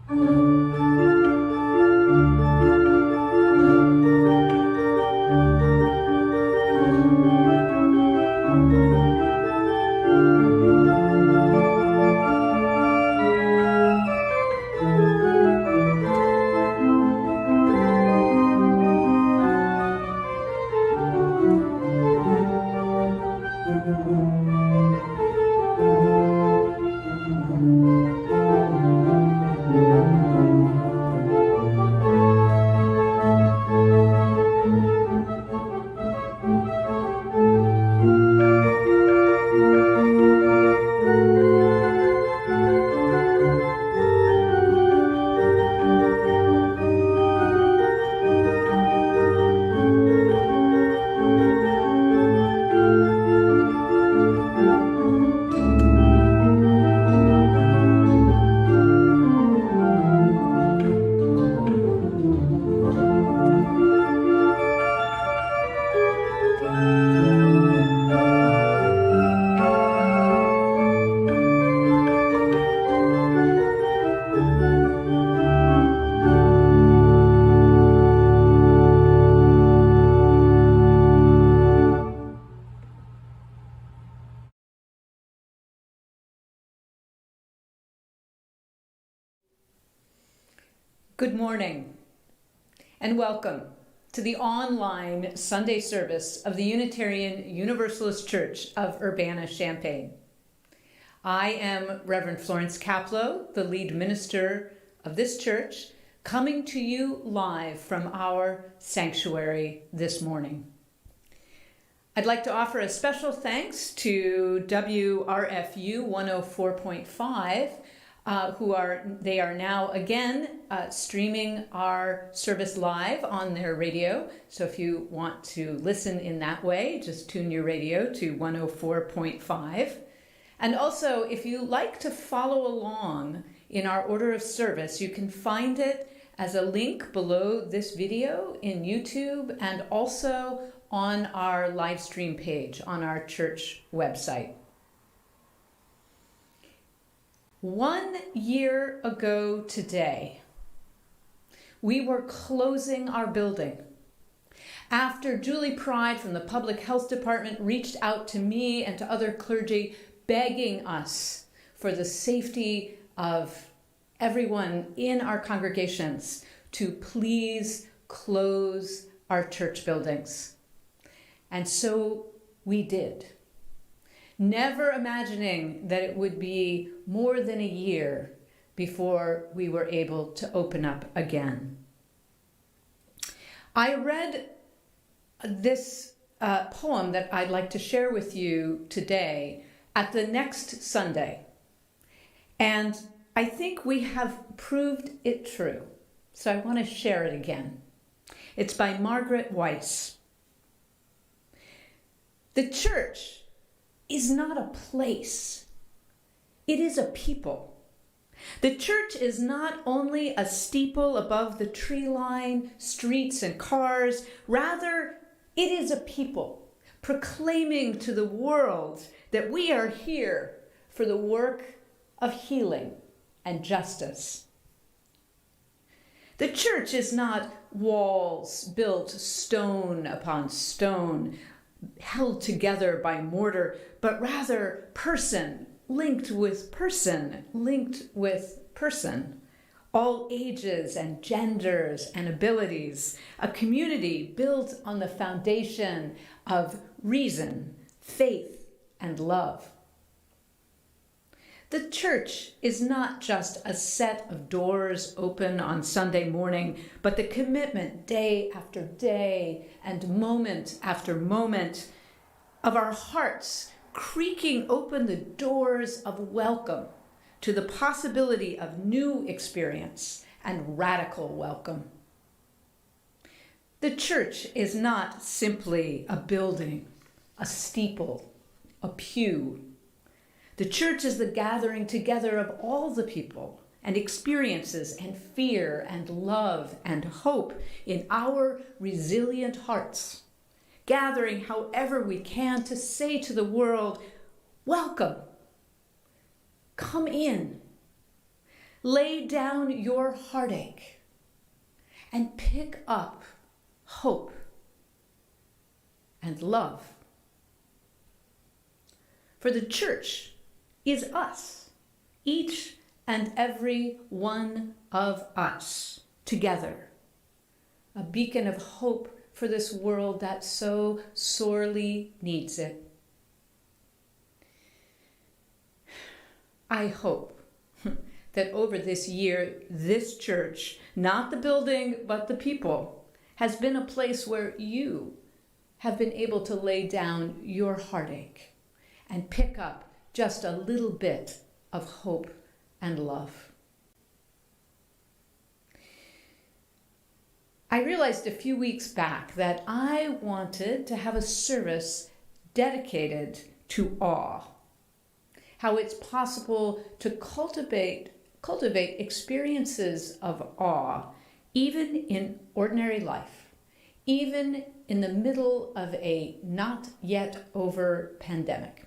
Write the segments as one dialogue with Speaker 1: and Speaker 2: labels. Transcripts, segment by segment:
Speaker 1: Good morning and welcome to the online Sunday service of the Unitarian Universalist Church of Urbana-Champaign. I am Reverend Florence Kaplow, the lead minister of this church, coming to you live from our sanctuary this morning. I'd like to offer a special thanks to WRFU 104.5, they are now again streaming our service live on their radio. So if you want to listen in that way, just tune your radio to 104.5. And also, if you like to follow along in our order of service, you can find it as a link below this video in YouTube and also on our live stream page on our church website. 1 year ago today, we were closing our building after Julie Pride from the Public Health Department reached out to me and to other clergy begging us for the safety of everyone in our congregations to please close our church buildings. And so we did. Never imagining that it would be more than a year before we were able to open up again. I read this poem that I'd like to share with you today at the next Sunday, and I think we have proved it true, so I want to share it again. It's by Margaret Whyte. The church is not a place. It is a people. The church is not only a steeple above the tree line, streets and cars. Rather, it is a people proclaiming to the world that we are here for the work of healing and justice. The church is not walls built stone upon stone, held together by mortar, but rather person linked with person, linked with person, all ages and genders and abilities, a community built on the foundation of reason, faith, and love. The church is not just a set of doors open on Sunday morning, but the commitment day after day and moment after moment of our hearts creaking open the doors of welcome to the possibility of new experience and radical welcome. The church is not simply a building, a steeple, a pew. The church is the gathering together of all the people and experiences and fear and love and hope in our resilient hearts, gathering however we can to say to the world, welcome, come in. Lay down your heartache and pick up hope and love. For the church is us, each and every one of us together, a beacon of hope for this world that so sorely needs it. I hope that over this year, this church, not the building, but the people, has been a place where you have been able to lay down your heartache and pick up just a little bit of hope and love. I realized a few weeks back that I wanted to have a service dedicated to awe. How it's possible to cultivate experiences of awe, even in ordinary life, even in the middle of a not yet over pandemic.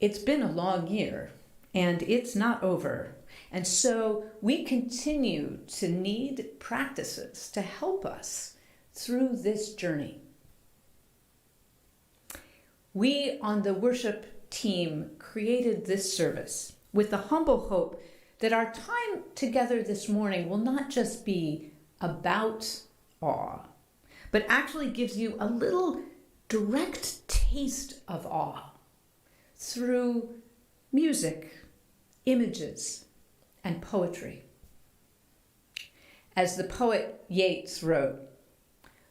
Speaker 1: It's been a long year, and it's not over. And so we continue to need practices to help us through this journey. We on the worship team created this service with the humble hope that our time together this morning will not just be about awe, but actually gives you a little direct taste of awe through music, images, and poetry. As the poet Yeats wrote,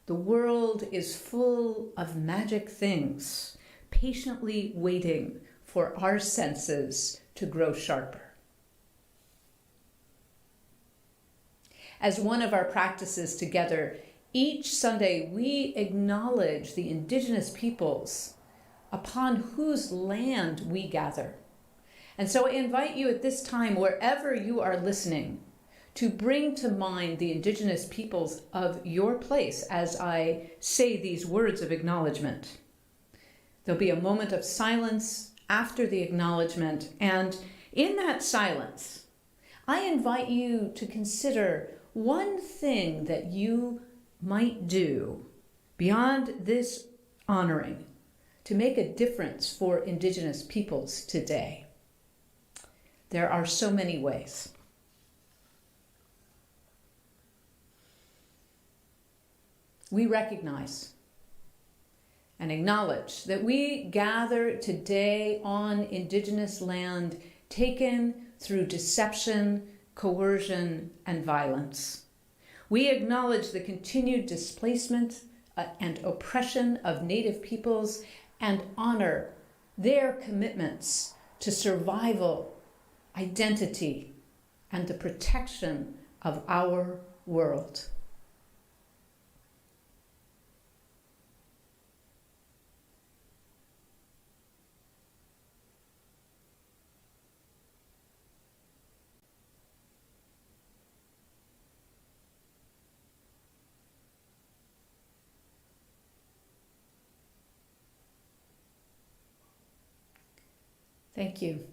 Speaker 1: "The world is full of magic things, patiently waiting for our senses to grow sharper." As one of our practices together, each Sunday we acknowledge the indigenous peoples upon whose land we gather. And so I invite you at this time, wherever you are listening, to bring to mind the indigenous peoples of your place as I say these words of acknowledgement. There'll be a moment of silence after the acknowledgement, and in that silence, I invite you to consider one thing that you might do beyond this honoring to make a difference for indigenous peoples today. There are so many ways. We recognize and acknowledge that we gather today on indigenous land taken through deception, coercion, and violence. We acknowledge the continued displacement and oppression of Native peoples and honor their commitments to survival, identity, and the protection of our world. Thank you.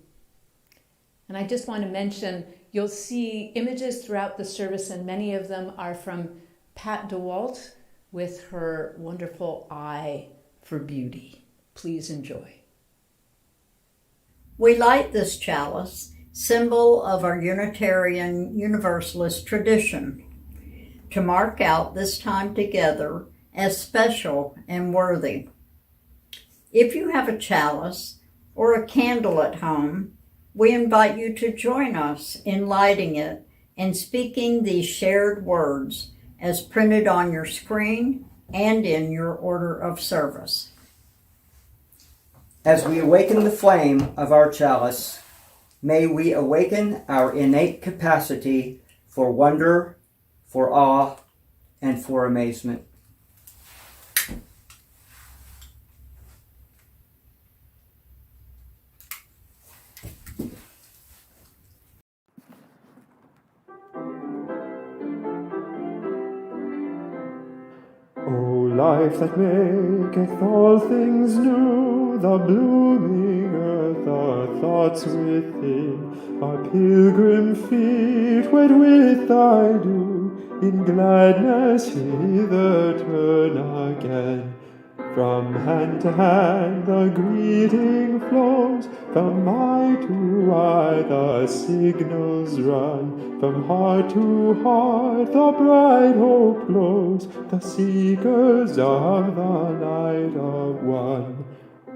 Speaker 1: And I just want to mention, you'll see images throughout the service, and many of them are from Pat DeWalt with her wonderful eye for beauty. Please enjoy.
Speaker 2: We light this chalice, symbol of our Unitarian Universalist tradition, to mark out this time together as special and worthy. If you have a chalice or a candle at home, we invite you to join us in lighting it and speaking these shared words as printed on your screen and in your order of service.
Speaker 3: As we awaken the flame of our chalice, may we awaken our innate capacity for wonder, for awe, and for amazement.
Speaker 4: O life that maketh all things new, the blooming earth our thoughts within. Our pilgrim feet wed with thy dew, in gladness hither turn again. From hand to hand the greeting flows, from eye to eye the signals run, from heart to heart the bright hope glows, the seekers of the light of one.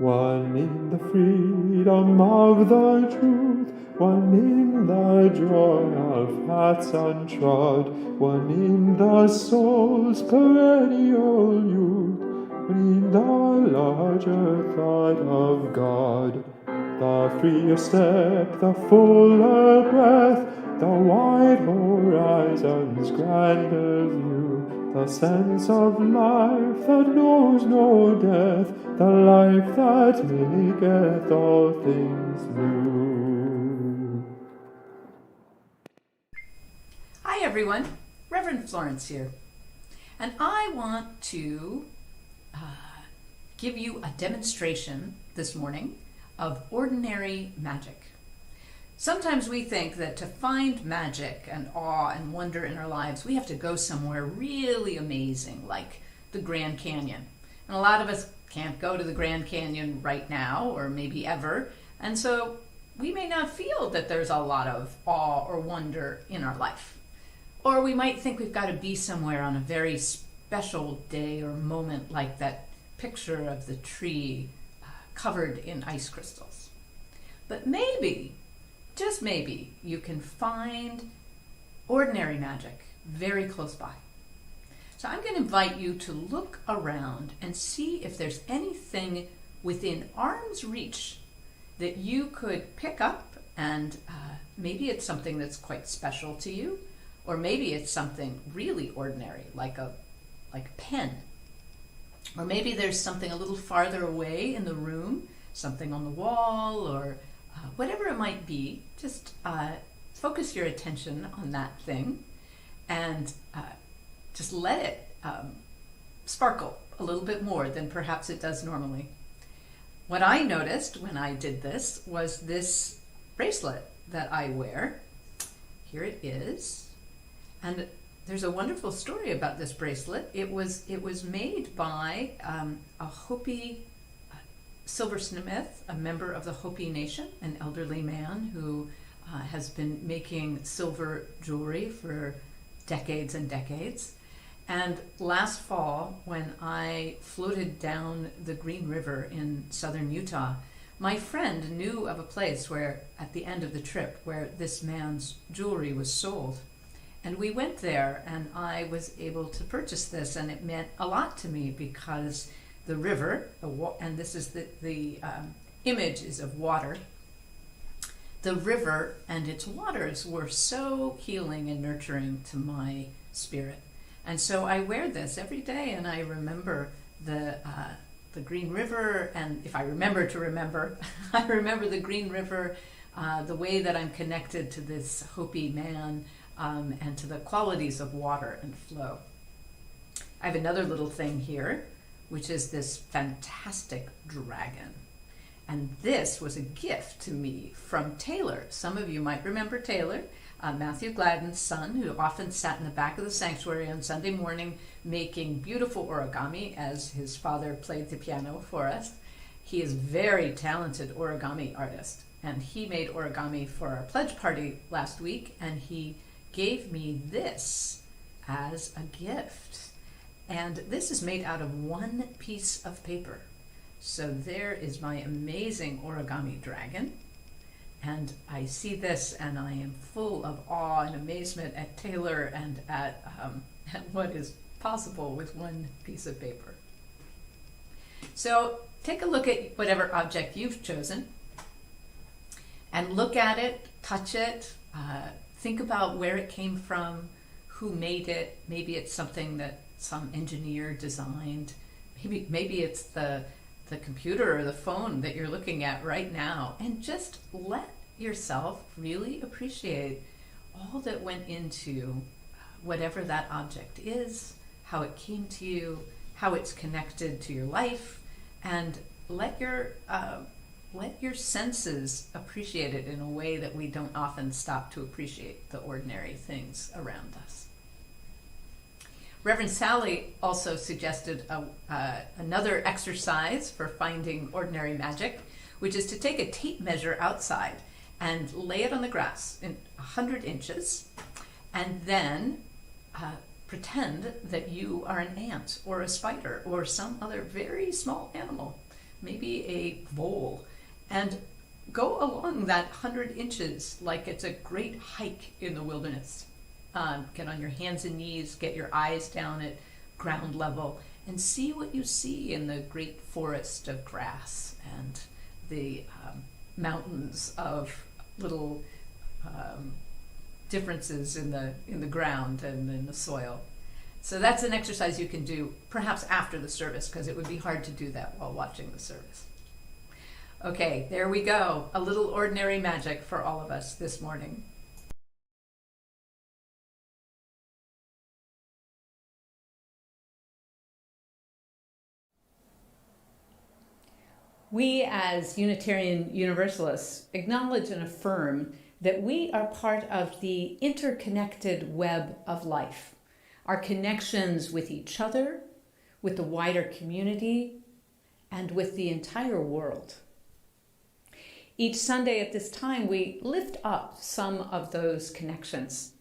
Speaker 4: One in the freedom of the truth, one in the joy of paths untrod, one in the soul's perennial youth, in the larger thought of God. The freer step, the fuller breath, the wide horizon's grander view, the sense of life that knows no death, the life that maketh all things new.
Speaker 1: Hi everyone, Reverend Florence here, and I want to give you a demonstration this morning of ordinary magic. Sometimes we think that to find magic and awe and wonder in our lives, we have to go somewhere really amazing, like the Grand Canyon. And a lot of us can't go to the Grand Canyon right now, or maybe ever, and so we may not feel that there's a lot of awe or wonder in our life. Or we might think we've got to be somewhere on a very special day or moment, like that picture of the tree covered in ice crystals. But maybe, just maybe, you can find ordinary magic very close by. So I'm going to invite you to look around and see if there's anything within arm's reach that you could pick up, and maybe it's something that's quite special to you, or maybe it's something really ordinary, like a pen. Or maybe there's something a little farther away in the room, something on the wall, or whatever it might be. Just focus your attention on that thing and just let it sparkle a little bit more than perhaps it does normally. What I noticed when I did this was this bracelet that I wear. Here it is. And there's a wonderful story about this bracelet. It was made by a Hopi silversmith, a member of the Hopi Nation, an elderly man who has been making silver jewelry for decades and decades. And last fall, when I floated down the Green River in southern Utah, my friend knew of a place where, at the end of the trip, where this man's jewelry was sold. And we went there, and I was able to purchase this, and it meant a lot to me because the river, and this is the image is of water, the river and its waters were so healing and nurturing to my spirit. And so I wear this every day, and I remember the Green River, and if I remember to remember, I remember the Green River, the way that I'm connected to this Hopi man, and to the qualities of water and flow. I have another little thing here, which is this fantastic dragon. And this was a gift to me from Taylor. Some of you might remember Taylor, Matthew Gladden's son, who often sat in the back of the sanctuary on Sunday morning making beautiful origami as his father played the piano for us. He is a very talented origami artist, and he made origami for our pledge party last week, and he gave me this as a gift. And this is made out of one piece of paper. So there is my amazing origami dragon. And I see this and I am full of awe and amazement at Taylor and at what is possible with one piece of paper. So take a look at whatever object you've chosen and look at it, touch it, think about where it came from, who made it. Maybe it's something that some engineer designed. Maybe it's the computer or the phone that you're looking at right now. And just let yourself really appreciate all that went into whatever that object is, how it came to you, how it's connected to your life, and let your let your senses appreciate it in a way that we don't often stop to appreciate the ordinary things around us. Reverend Sally also suggested another exercise for finding ordinary magic, which is to take a tape measure outside and lay it on the grass in 100 inches, and then pretend that you are an ant or a spider or some other very small animal, maybe a vole, and go along that 100 inches like it's a great hike in the wilderness. Get on your hands and knees, get your eyes down at ground level, and see what you see in the great forest of grass and the mountains of little differences in the ground and in the soil. So that's an exercise you can do perhaps after the service, because it would be hard to do that while watching the service. Okay, there we go. A little ordinary magic for all of us this morning. We as Unitarian Universalists acknowledge and affirm that we are part of the interconnected web of life. Our connections with each other, with the wider community, and with the entire world. Each Sunday at this time, we lift up some of those connections.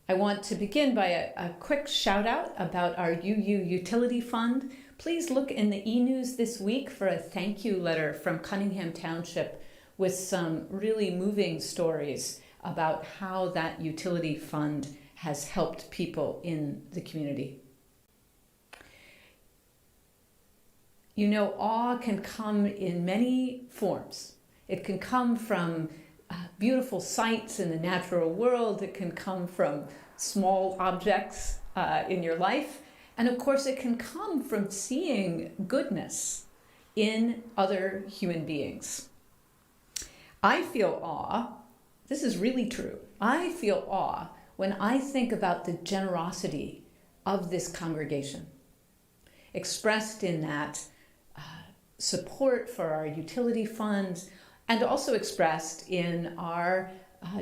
Speaker 1: I want to begin by a quick shout out about our UU Utility Fund. Please look in the e-news this week for a thank you letter from Cunningham Township with some really moving stories about how that utility fund has helped people in the community. You know, awe can come in many forms. It can come from beautiful sights in the natural world. It can come from small objects in your life. And of course, it can come from seeing goodness in other human beings. I feel awe. This is really true. I feel awe when I think about the generosity of this congregation, expressed in that support for our utility funds, and also expressed in our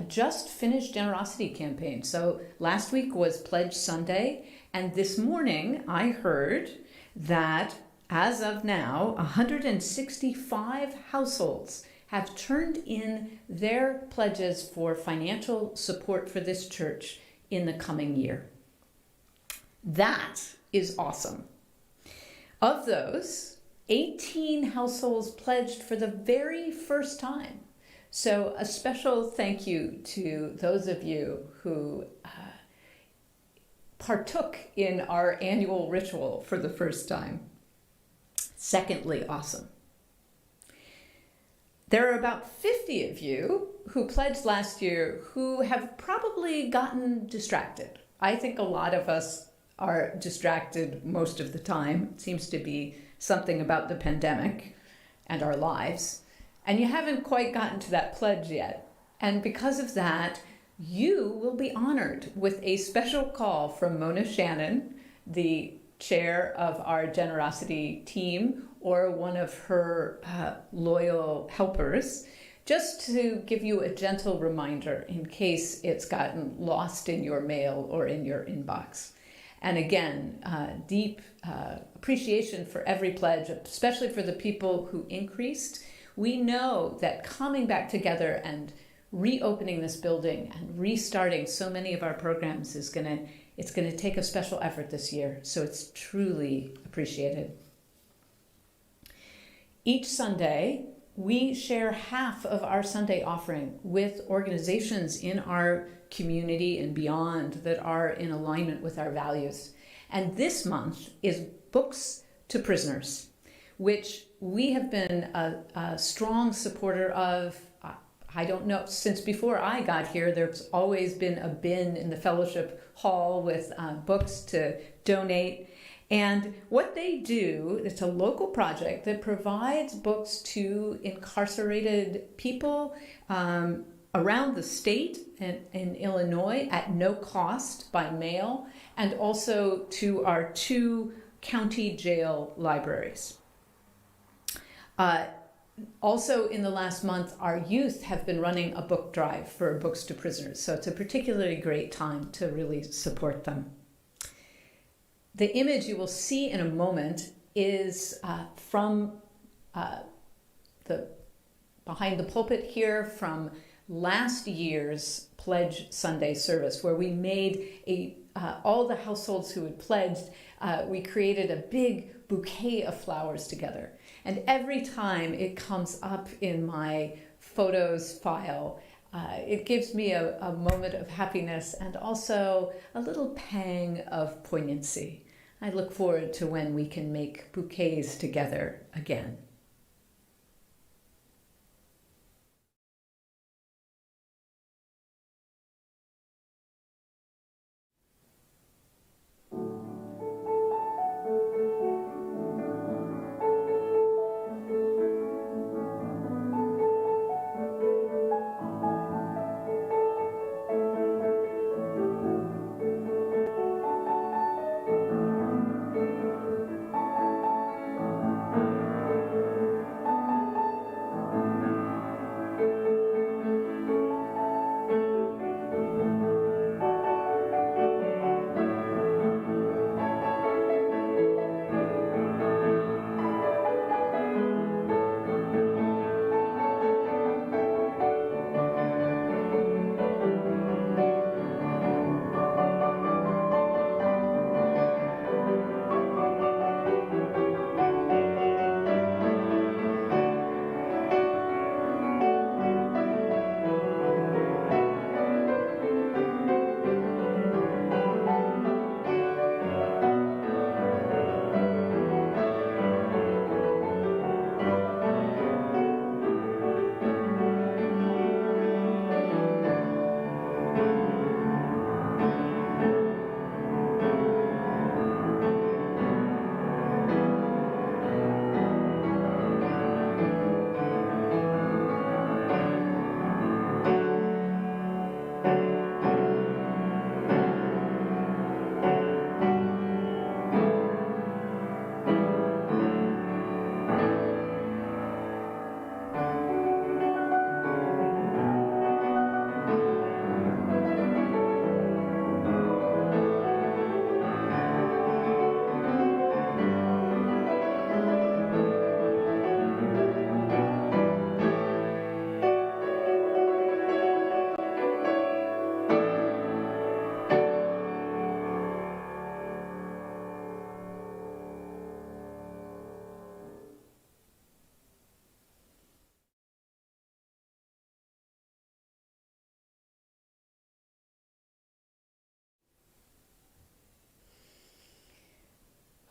Speaker 1: just finished generosity campaign. So last week was Pledge Sunday, and this morning I heard that as of now, 165 households have turned in their pledges for financial support for this church in the coming year. That is awesome. Of those, 18 households pledged for the very first time. So a special thank you to those of you who partook in our annual ritual for the first time. Secondly, awesome. There are about 50 of you who pledged last year who have probably gotten distracted. I think a lot of us are distracted most of the time. It seems to be something about the pandemic and our lives. And you haven't quite gotten to that pledge yet. And because of that, you will be honored with a special call from Mona Shannon, the chair of our generosity team, or one of her loyal helpers, just to give you a gentle reminder in case it's gotten lost in your mail or in your inbox. And again, deep appreciation for every pledge, especially for the people who increased. We know that coming back together and reopening this building and restarting so many of our programs is gonna take a special effort this year. So it's truly appreciated. Each Sunday, we share half of our Sunday offering with organizations in our community and beyond that are in alignment with our values. And this month is Books to Prisoners, which we have been a strong supporter of. I don't know, since before I got here, there's always been a bin in the fellowship hall with books to donate. And what they do, it's a local project that provides books to incarcerated people around the state and in Illinois at no cost by mail, and also to our 2 county jail libraries. Also, in the last month, our youth have been running a book drive for Books to Prisoners, so it's a particularly great time to really support them. The image you will see in a moment is from the behind the pulpit here from last year's Pledge Sunday service, where we made all the households who had pledged, we created a big bouquet of flowers together. And every time it comes up in my photos file, it gives me a moment of happiness and also a little pang of poignancy. I look forward to when we can make bouquets together again.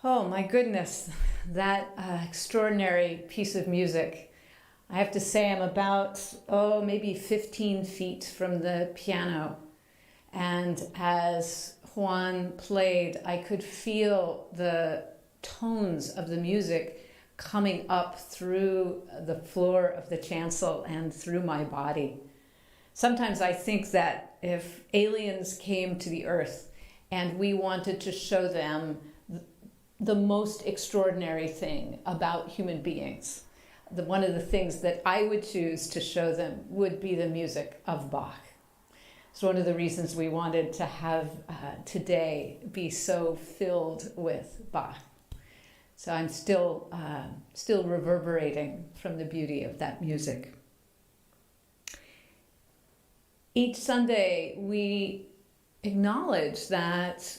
Speaker 1: Oh my goodness, that extraordinary piece of music. I have to say I'm about, maybe 15 feet from the piano. And as Juan played, I could feel the tones of the music coming up through the floor of the chancel and through my body. Sometimes I think that if aliens came to the earth and we wanted to show them the most extraordinary thing about human beings, one of the things that I would choose to show them would be the music of Bach. It's one of the reasons we wanted to have today be so filled with Bach. So I'm still reverberating from the beauty of that music. Each Sunday we acknowledge that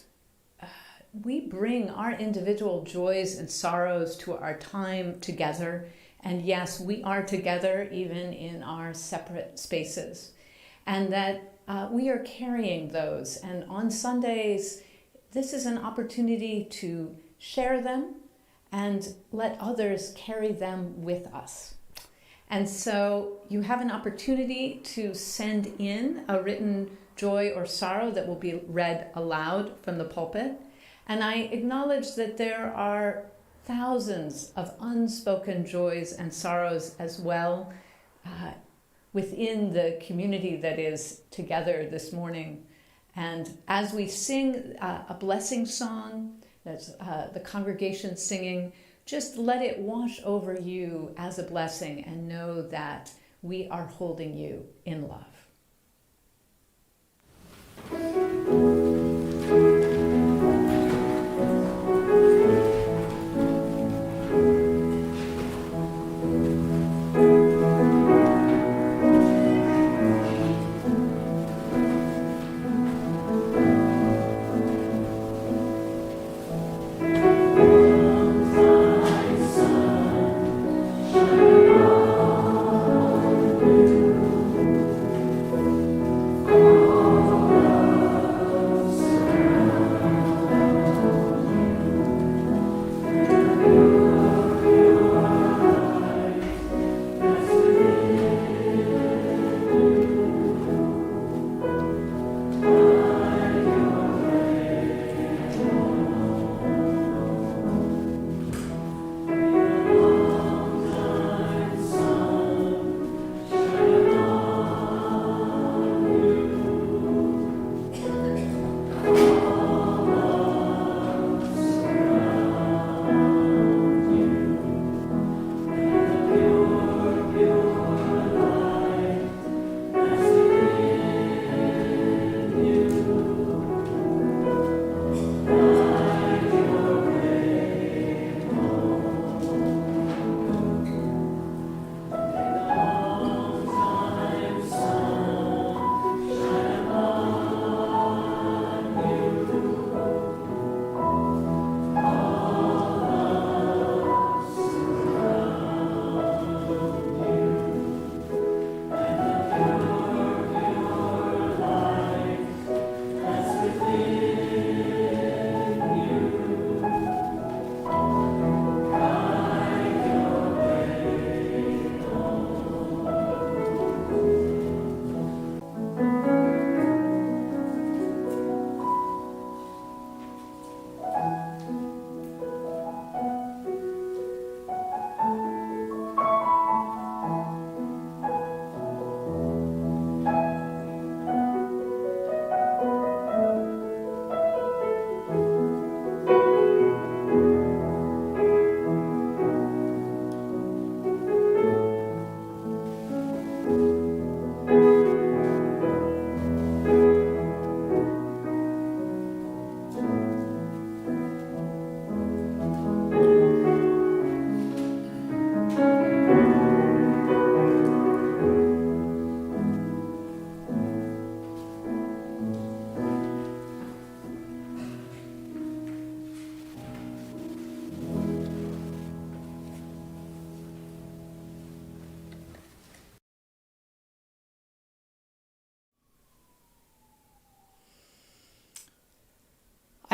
Speaker 1: we bring our individual joys and sorrows to our time together. And yes, we are together even in our separate spaces. And that we are carrying those. And on Sundays, this is an opportunity to share them and let others carry them with us. And so you have an opportunity to send in a written joy or sorrow that will be read aloud from the pulpit. And I acknowledge that there are thousands of unspoken joys and sorrows as well within the community that is together this morning. And as we sing a blessing song, that's the congregation singing, just let it wash over you as a blessing and know that we are holding you in love.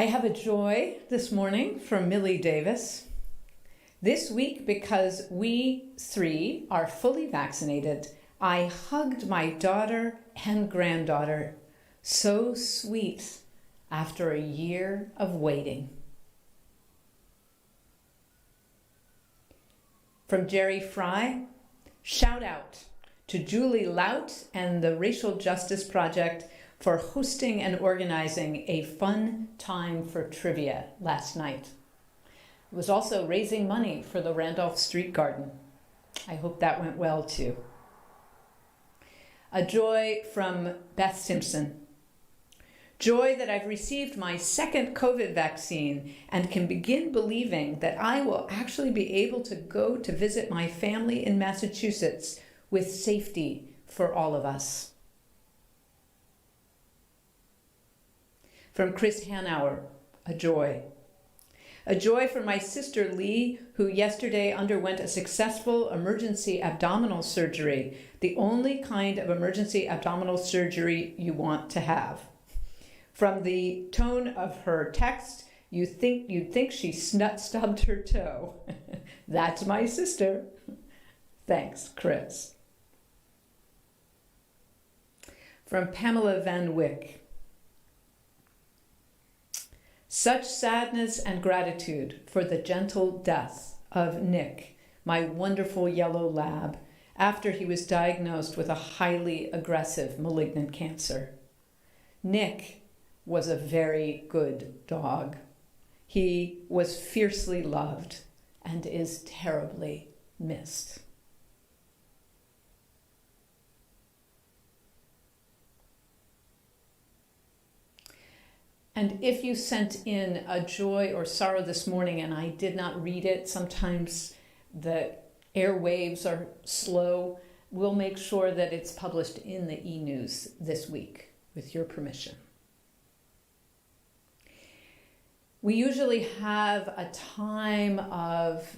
Speaker 1: I have a joy this morning from Millie Davis. This week, because we three are fully vaccinated, I hugged my daughter and granddaughter. So sweet after a year of waiting. From Jerry Fry, shout out to Julie Lout and the Racial Justice Project for hosting and organizing a fun time for trivia last night. It was also raising money for the Randolph Street Garden. I hope that went well too. A joy from Beth Simpson. Joy that I've received my second COVID vaccine and can begin believing that I will actually be able to go to visit my family in Massachusetts with safety for all of us. From Chris Hanauer, a joy. A joy for my sister Lee, who yesterday underwent a successful emergency abdominal surgery, the only kind of emergency abdominal surgery you want to have. From the tone of her text, you'd think she stubbed her toe. That's my sister. Thanks, Chris. From Pamela Van Wyck. Such sadness and gratitude for the gentle death of Nick, my wonderful yellow lab, after he was diagnosed with a highly aggressive malignant cancer. Nick was a very good dog. He was fiercely loved and is terribly missed. And if you sent in a joy or sorrow this morning and I did not read it, sometimes the airwaves are slow, we'll make sure that it's published in the e-news this week, with your permission. We usually have a time of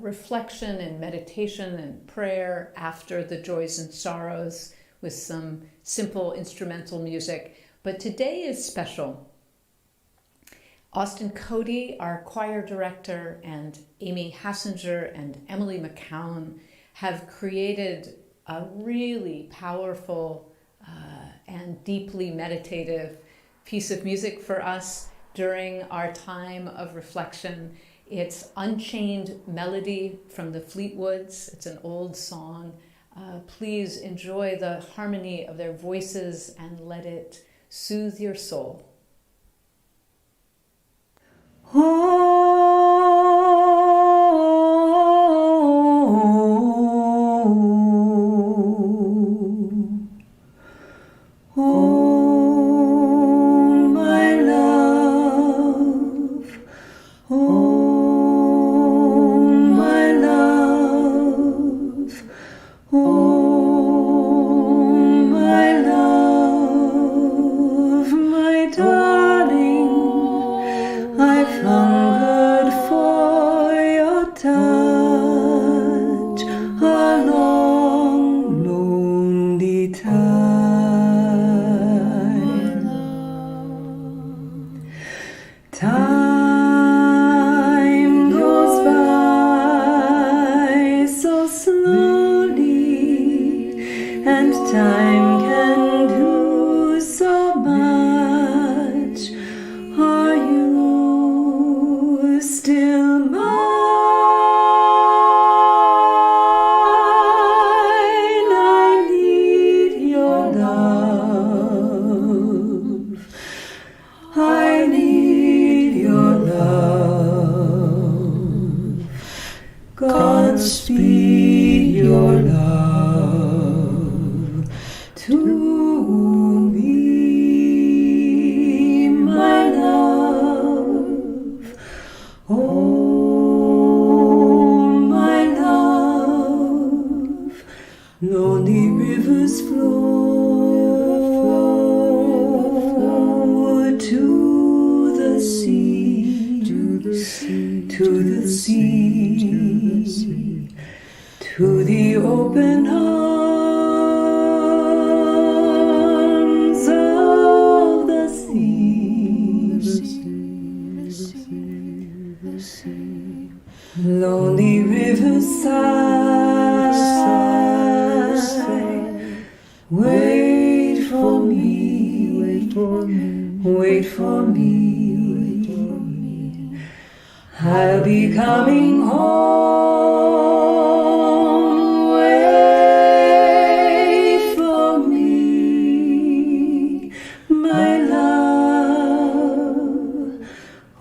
Speaker 1: reflection and meditation and prayer after the joys and sorrows with some simple instrumental music, but today is special. Austin Cody, our choir director, and Amy Hassinger and Emily McCown have created a really powerful and deeply meditative piece of music for us during our time of reflection. It's Unchained Melody from the Fleetwoods. It's an old song. Please enjoy the harmony of their voices and let it soothe your soul.
Speaker 5: Time goes by so slowly, and time can do so much. Are you still mine? I need your love. I need your love. Godspeed your love to me, my love. Oh, my love. Lonely rivers flow to the sea, to the sea, to the sea, to the open arms of the sea, the sea. Lonely rivers sigh, wait for me, wait for me, wait for me. I'll be coming home. Wait for me, my love.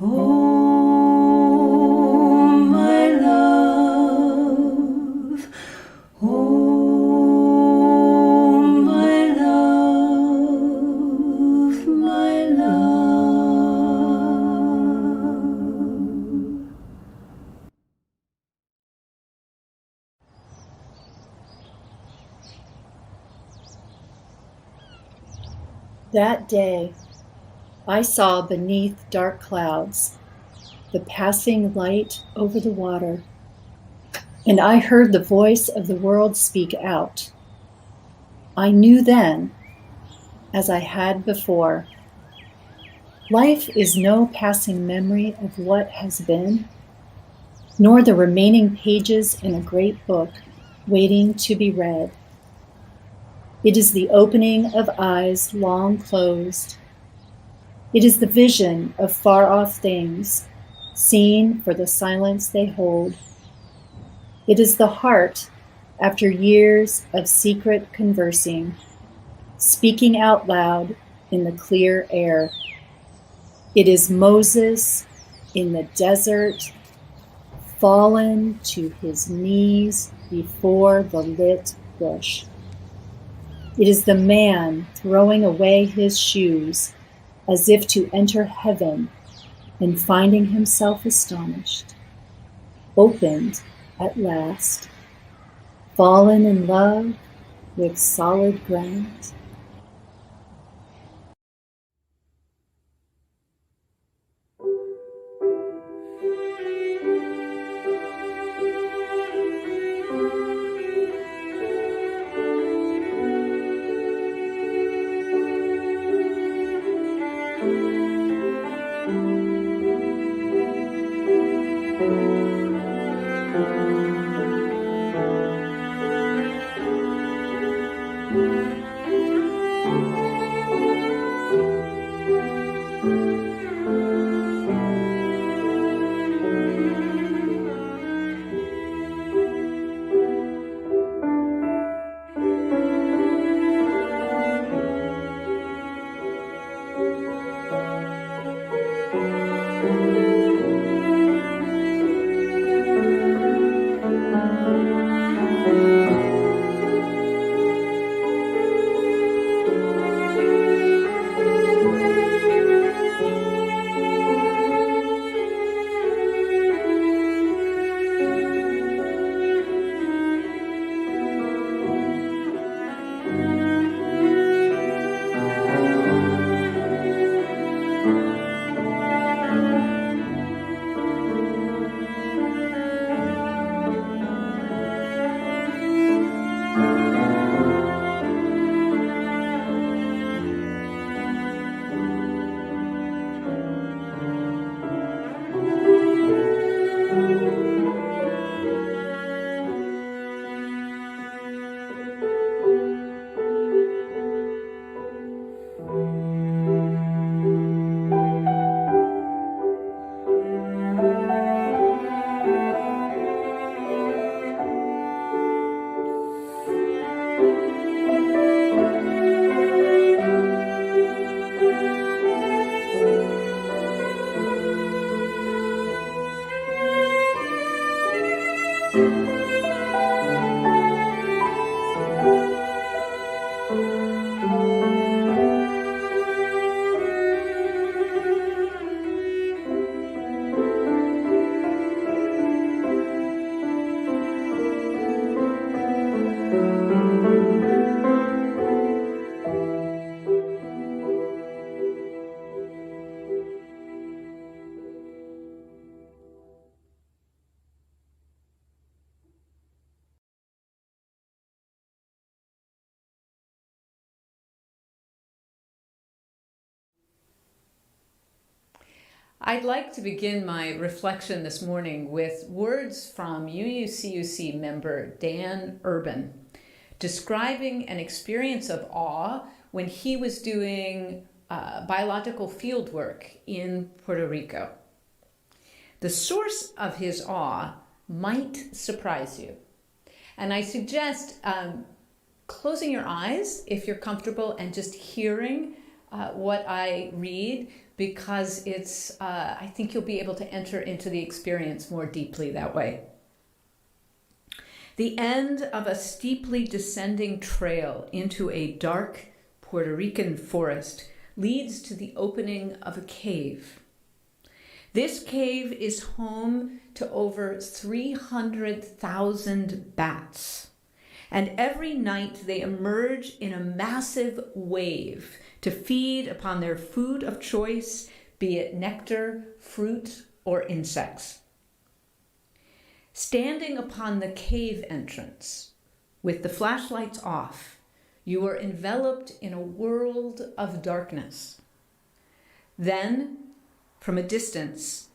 Speaker 5: Oh, my love. Oh, my love, my love.
Speaker 6: That day, I saw beneath dark clouds the passing light over the water, and I heard the voice of the world speak out. I knew then, as I had before, life is no passing memory of what has been, nor the remaining pages in a great book waiting to be read. It is the opening of eyes long closed. It is the vision of far-off things, seen for the silence they hold. It is the heart, after years of secret conversing, speaking out loud in the clear air. It is Moses in the desert, fallen to his knees before the lit bush. It is the man throwing away his shoes as if to enter heaven and finding himself astonished, opened at last, fallen in love with solid ground.
Speaker 1: I'd like to begin my reflection this morning with words from UUCUC member Dan Urban, describing an experience of awe when he was doing biological field work in Puerto Rico. The source of his awe might surprise you, and I suggest closing your eyes if you're comfortable and just hearing what I read, because it's, I think you'll be able to enter into the experience more deeply that way. The end of a steeply descending trail into a dark Puerto Rican forest leads to the opening of a cave. This cave is home to over 300,000 bats, and every night they emerge in a massive wave to feed upon their food of choice, be it nectar, fruit, or insects. Standing upon the cave entrance, with the flashlights off, you are enveloped in a world of darkness. Then, from a distance,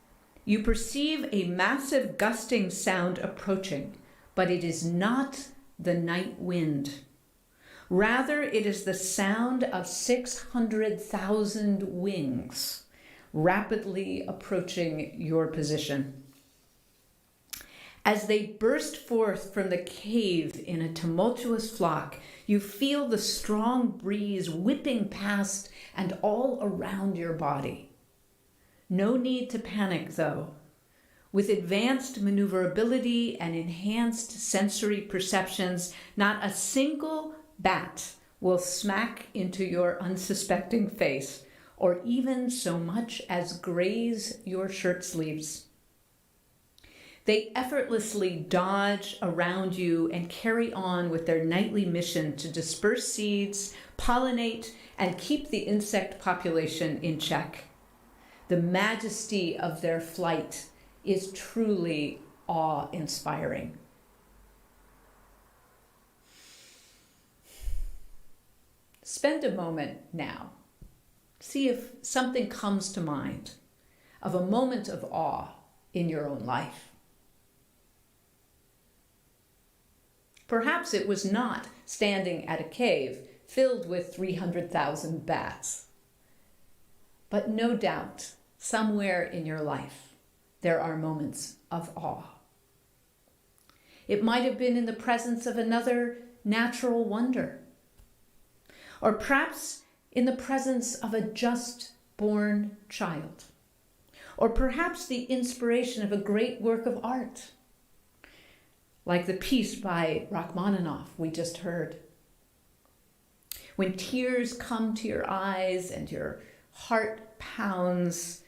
Speaker 1: you perceive a massive gusting sound approaching, but it is not the night wind. Rather, it is the sound of 600,000 wings rapidly approaching your position. As they burst forth from the cave in a tumultuous flock, you feel the strong breeze whipping past and all around your body. No need to panic, though. With advanced maneuverability and enhanced sensory perceptions, not a single bat will smack into your unsuspecting face or even so much as graze your shirt sleeves. They effortlessly dodge around you and carry on with their nightly mission to disperse seeds, pollinate, and keep the insect population in check. The majesty of their flight is truly awe-inspiring. Spend a moment now. See if something comes to mind of a moment of awe in your own life. Perhaps it was not standing at a cave filled with 300,000 bats. But no doubt, somewhere in your life, there are moments of awe. It might have been in the presence of another natural wonder, or perhaps in the presence of a just-born child, or perhaps the inspiration of a great work of art, like the piece by Rachmaninoff we just heard. When tears come to your eyes and your heart pounds,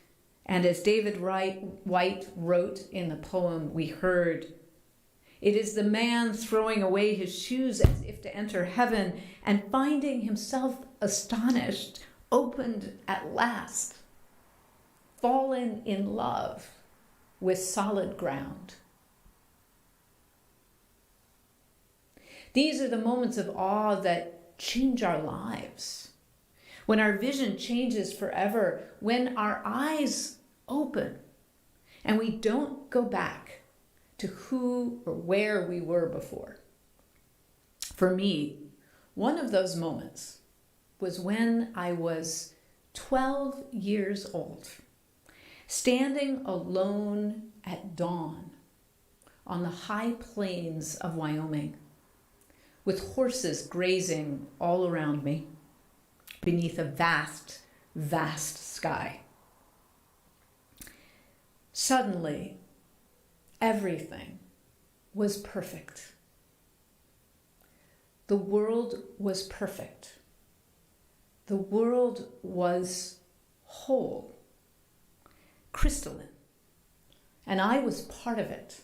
Speaker 1: and as David Whyte wrote in the poem we heard, it is the man throwing away his shoes as if to enter heaven and finding himself astonished, opened at last, fallen in love with solid ground. These are the moments of awe that change our lives. When our vision changes forever, when our eyes open and we don't go back to who or where we were before. For me, one of those moments was when I was 12 years old, standing alone at dawn on the high plains of Wyoming, with horses grazing all around me beneath a vast, vast sky. Suddenly, everything was perfect. The world was perfect. The world was whole, crystalline, and I was part of it,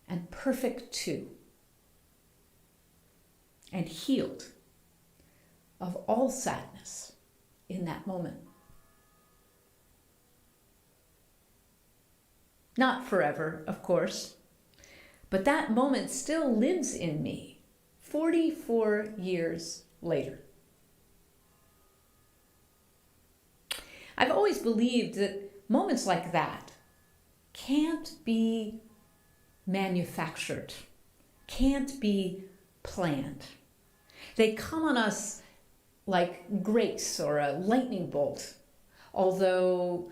Speaker 1: and perfect too, and healed of all sadness in that moment. Not forever, of course, but that moment still lives in me 44 years later. I've always believed that moments like that can't be manufactured, can't be planned. They come on us like grace or a lightning bolt, although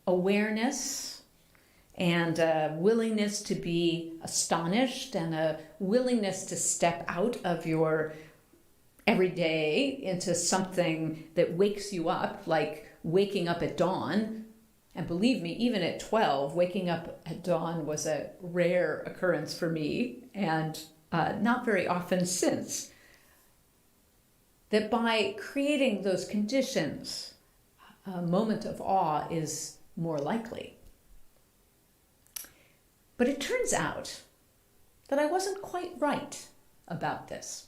Speaker 1: awareness and a willingness to be astonished and a willingness to step out of your everyday into something that wakes you up, like waking up at dawn. And believe me, even at 12, waking up at dawn was a rare occurrence for me, and not very often since. That by creating those conditions, a moment of awe is more likely. But it turns out that I wasn't quite right about this.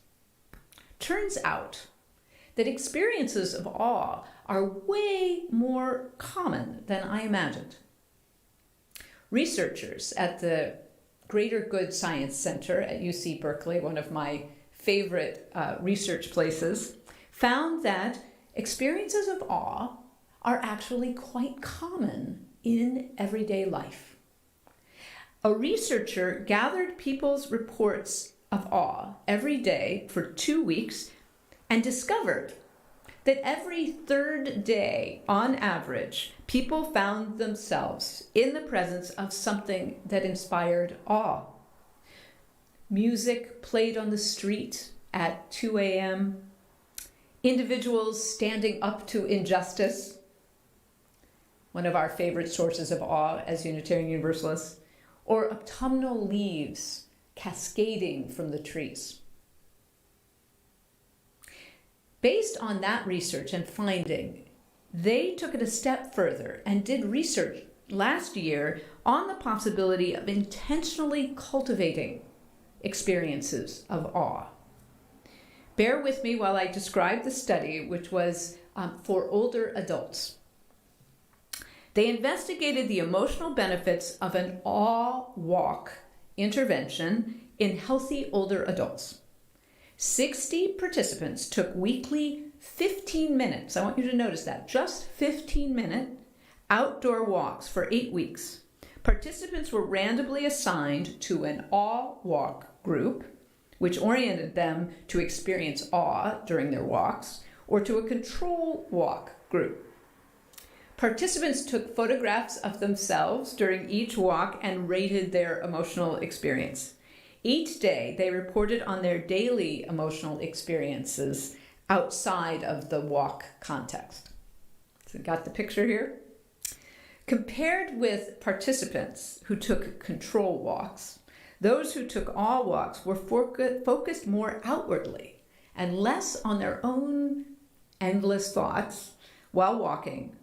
Speaker 1: Turns out that experiences of awe are way more common than I imagined. Researchers at the Greater Good Science Center at UC Berkeley, one of my favorite research places, found that experiences of awe are actually quite common in everyday life. A researcher gathered people's reports of awe every day for 2 weeks and discovered that every third day, on average, people found themselves in the presence of something that inspired awe. Music played on the street at 2 a.m., individuals standing up to injustice, one of our favorite sources of awe as Unitarian Universalists, or autumnal leaves cascading from the trees. Based on that research and finding, they took it a step further and did research last year on the possibility of intentionally cultivating experiences of awe. Bear with me while I describe the study, which was for older adults. They investigated the emotional benefits of an awe walk intervention in healthy older adults. 60 participants took weekly 15 minutes, I want you to notice that, just 15-minute outdoor walks for 8 weeks. Participants were randomly assigned to an awe walk group, which oriented them to experience awe during their walks, or to a control walk group. Participants took photographs of themselves during each walk and rated their emotional experience. Each day, they reported on their daily emotional experiences outside of the walk context. So got the picture here? Compared with participants who took control walks, those who took awe walks were focused more outwardly and less on their own endless thoughts while walking,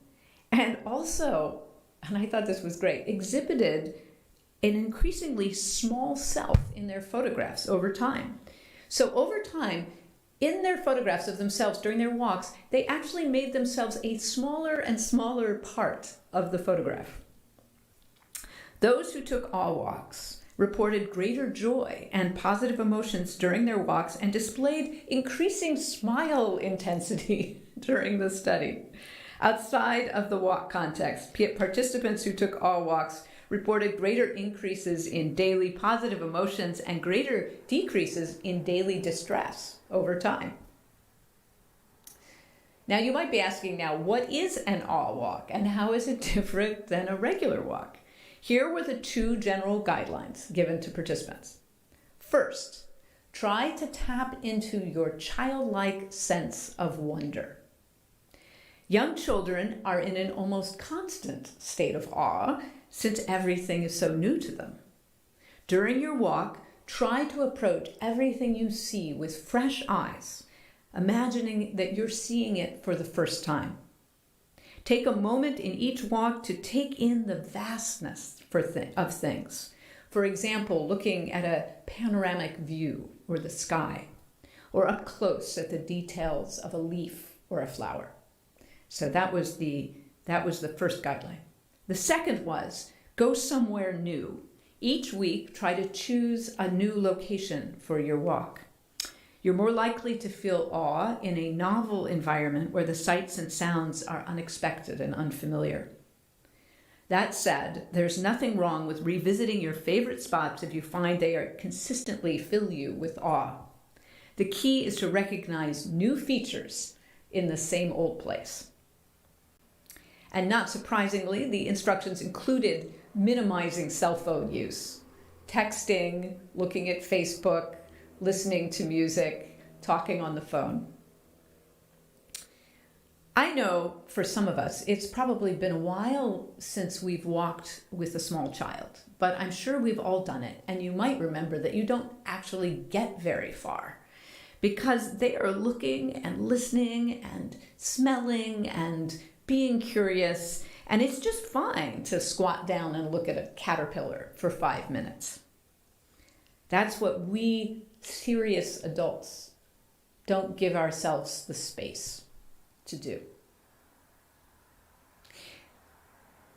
Speaker 1: and also, and I thought this was great, exhibited an increasingly small self in their photographs over time. So over time, in their photographs of themselves during their walks, they actually made themselves a smaller and smaller part of the photograph. Those who took awe walks reported greater joy and positive emotions during their walks and displayed increasing smile intensity during the study. Outside of the walk context, participants who took awe walks reported greater increases in daily positive emotions and greater decreases in daily distress over time. Now you might be asking now, what is an awe walk and how is it different than a regular walk? Here were the 2 general guidelines given to participants. First, try to tap into your childlike sense of wonder. Young children are in an almost constant state of awe since everything is so new to them. During your walk, try to approach everything you see with fresh eyes, imagining that you're seeing it for the first time. Take a moment in each walk to take in the vastness of things. For example, looking at a panoramic view or the sky, or up close at the details of a leaf or a flower. So that was the first guideline. The second was, go somewhere new. Each week, try to choose a new location for your walk. You're more likely to feel awe in a novel environment where the sights and sounds are unexpected and unfamiliar. That said, there's nothing wrong with revisiting your favorite spots if you find they are consistently fill you with awe. The key is to recognize new features in the same old place. And not surprisingly, the instructions included minimizing cell phone use, texting, looking at Facebook, listening to music, talking on the phone. I know for some of us, it's probably been a while since we've walked with a small child, but I'm sure we've all done it. And you might remember that you don't actually get very far because they are looking and listening and smelling and being curious. And it's just fine to squat down and look at a caterpillar for 5 minutes. That's what we serious adults don't give ourselves the space to do.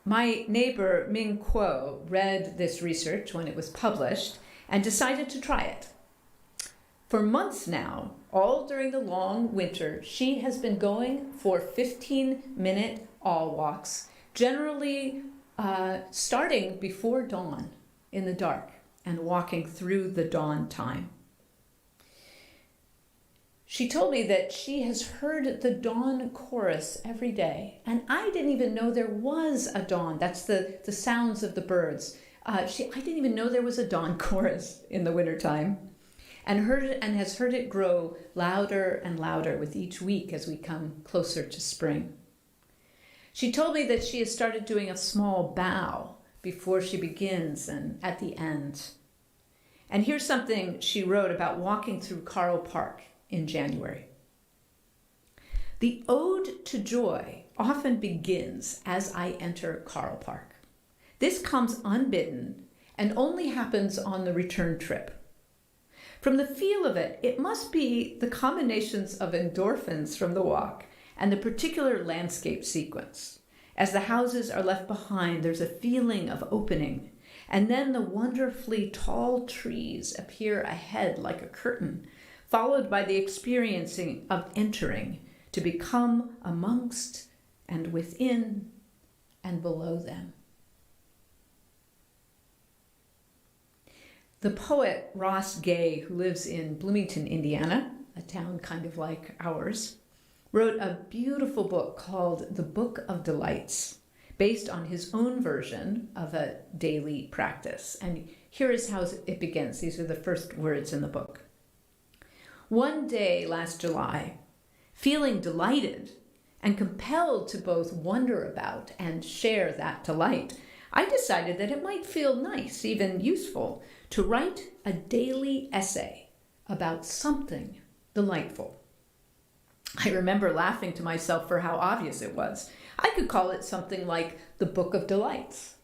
Speaker 1: My neighbor Ming Kuo read this research when it was published and decided to try it. For months now, all during the long winter, she has been going for 15-minute awe walks, generally starting before dawn in the dark and walking through the dawn time. She told me that she has heard the dawn chorus every day, and I didn't even know there was a dawn. That's the sounds of the birds. I didn't even know there was a dawn chorus in the wintertime, and has heard it grow louder and louder with each week as we come closer to spring. She told me that she has started doing a small bow before she begins and at the end. And here's something she wrote about walking through Carle Park in January. The ode to joy often begins as I enter Carle Park. This comes unbidden and only happens on the return trip. From the feel of it, it must be the combinations of endorphins from the walk and the particular landscape sequence. As the houses are left behind, there's a feeling of opening, and then the wonderfully tall trees appear ahead like a curtain, followed by the experiencing of entering to become amongst and within and below them. The poet Ross Gaye, who lives in Bloomington, Indiana, a town kind of like ours, wrote a beautiful book called The Book of Delights, based on his own version of a daily practice. And here is how it begins. These are the first words in the book. One day last July, feeling delighted and compelled to both wonder about and share that delight, I decided that it might feel nice, even useful, to write a daily essay about something delightful. I remember laughing to myself for how obvious it was. I could call it something like the Book of Delights.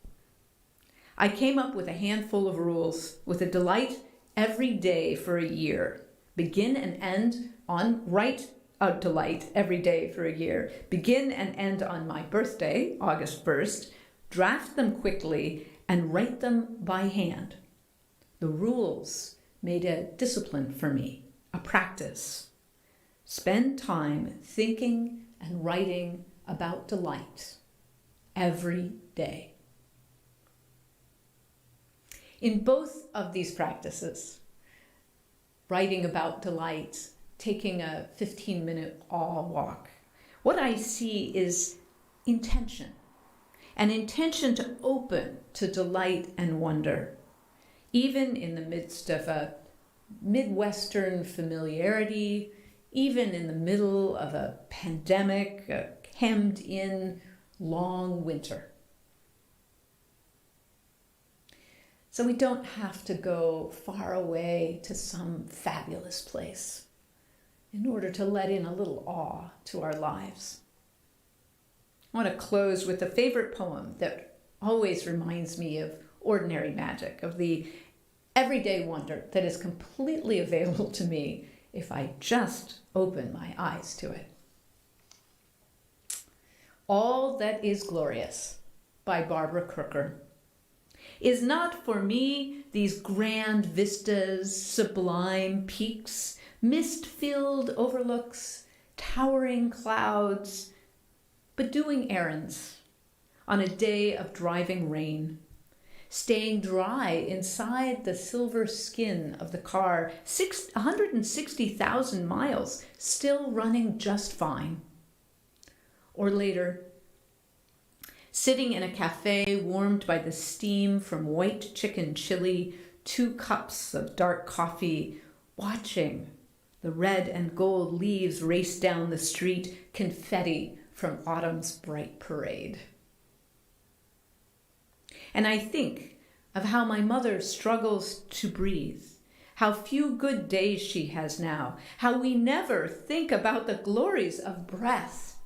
Speaker 1: I came up with a handful of rules with a delight every day for a year. Begin and end on, write a delight every day for a year. Begin and end on my birthday, August 1st. Draft them quickly and write them by hand. The rules made a discipline for me, a practice. Spend time thinking and writing about delight every day. In both of these practices, writing about delight, taking a 15-minute awe walk, what I see is intention, an intention to open to delight and wonder, even in the midst of a Midwestern familiarity, even in the middle of a pandemic, a hemmed-in long winter. So we don't have to go far away to some fabulous place in order to let in a little awe to our lives. I want to close with a favorite poem that always reminds me of ordinary magic, of the everyday wonder that is completely available to me if I just open my eyes to it. All That Is Glorious by Barbara Crooker is not for me these grand vistas, sublime peaks, mist-filled overlooks, towering clouds, but doing errands on a day of driving rain, staying dry inside the silver skin of the car, 160,000 miles, still running just fine. Or later, sitting in a cafe warmed by the steam from Whyte chicken chili, 2 cups of dark coffee, watching the red and gold leaves race down the street, confetti from autumn's bright parade. And I think of how my mother struggles to breathe, how few good days she has now, how we never think about the glories of breath,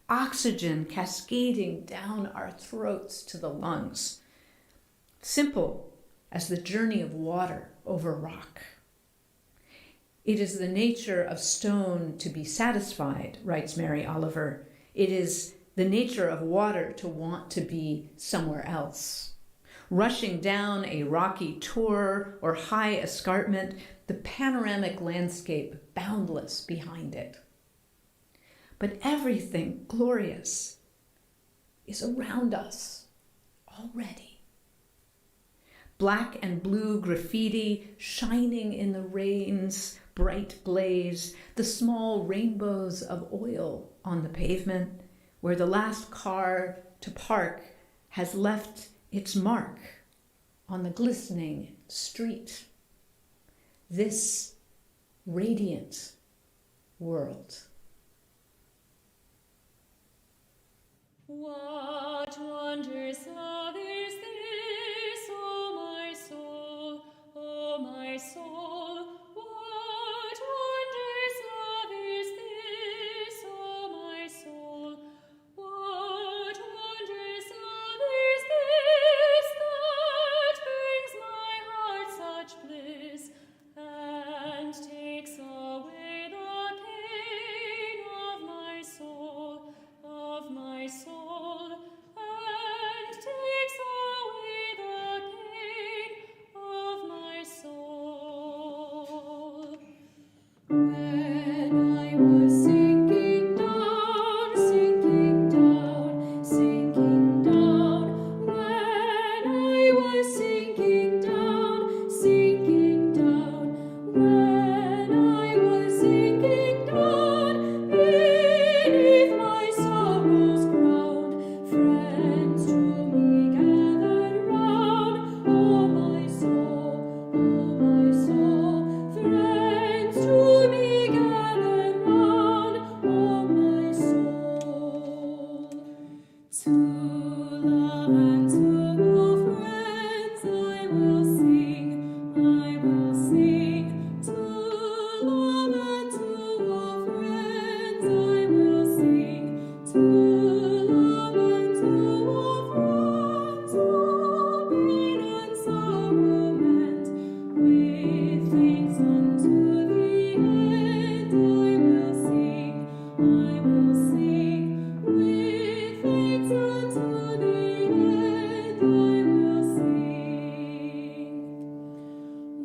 Speaker 1: oxygen cascading down our throats to the lungs, simple as the journey of water over rock. It is the nature of stone to be satisfied, writes Mary Oliver. It is the nature of water to want to be somewhere else. Rushing down a rocky tor or high escarpment, the panoramic landscape boundless behind it. But everything glorious is around us already. Black and blue graffiti shining in the rain's bright blaze, the small rainbows of oil on the pavement where the last car to park has left its mark on the glistening street. This radiant world.
Speaker 7: What wondrous love is this, O my soul? What wondrous love is this, O my soul? What wondrous love is this that brings my heart such bliss and takes away the pain of my soul, and takes away the pain of my soul. When I was sinking down, sinking down, sinking down, when I was sinking down, sinking down, when I was sinking down, beneath my sorrow's ground, friends to me gathered round, oh my soul, friends to me gathered round, oh my soul. To love and to all friends I will sing, I will sing. To love and to all friends I will sing. To love and to all friends, all pain and sorrow meant, with thanks unto the end I will sing, I will sing. With thanks unto the end I will sing.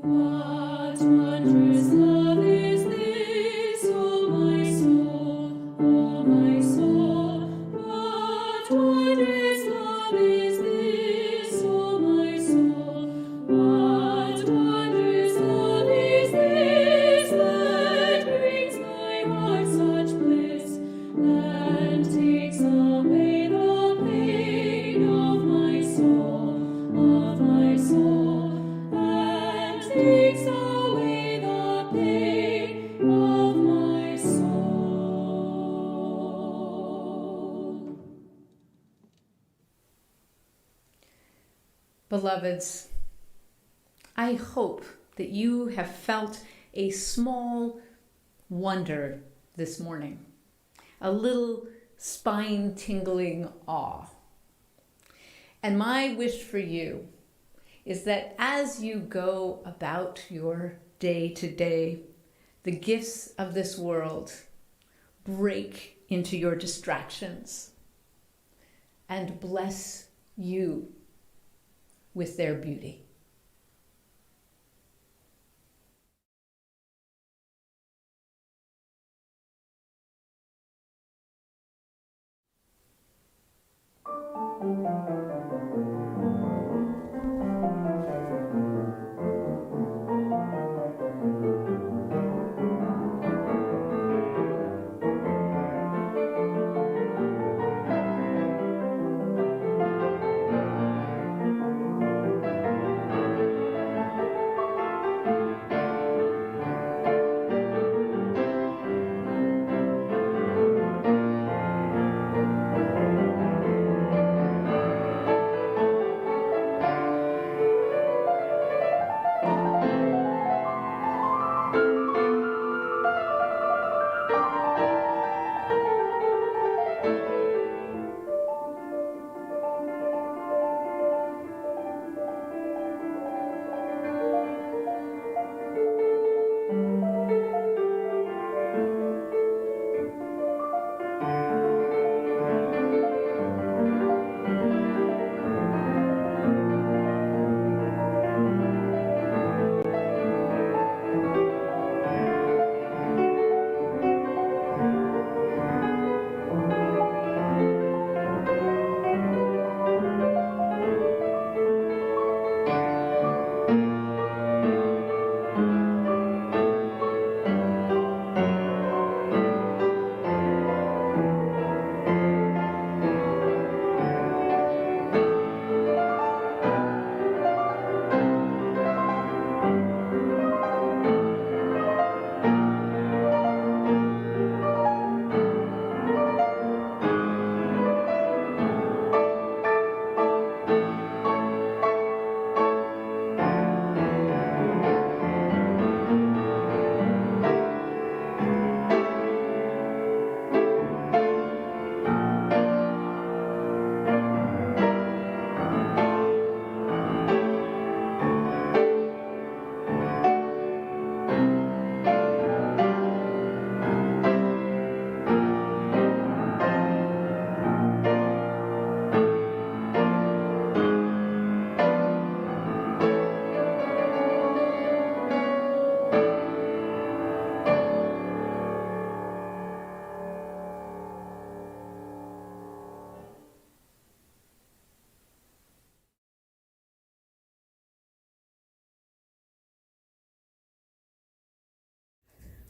Speaker 7: What wondrous love is this, O my soul, O my soul? What wondrous love is this, O my soul? What wondrous love is this that brings my heart such bliss and takes away the pain of my soul, and takes away the pain of my soul.
Speaker 1: Beloveds, I hope that you have felt a small wonder this morning, a little spine-tingling awe. And my wish for you is that as you go about your day-to-day, the gifts of this world break into your distractions and bless you with their beauty.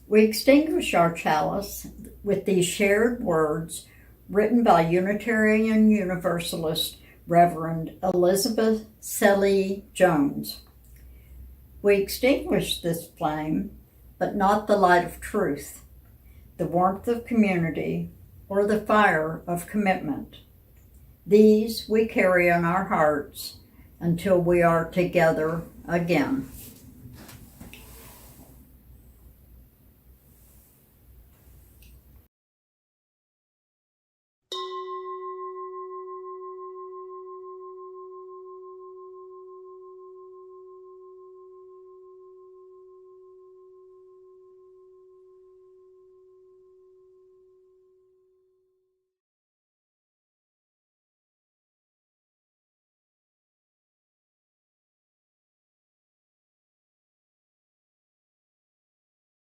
Speaker 2: We extinguish our chalice with these shared words written by Unitarian Universalist Reverend Elizabeth Selly Jones. We extinguish this flame, but not the light of truth, the warmth of community, or the fire of commitment. These we carry in our hearts until we are together again.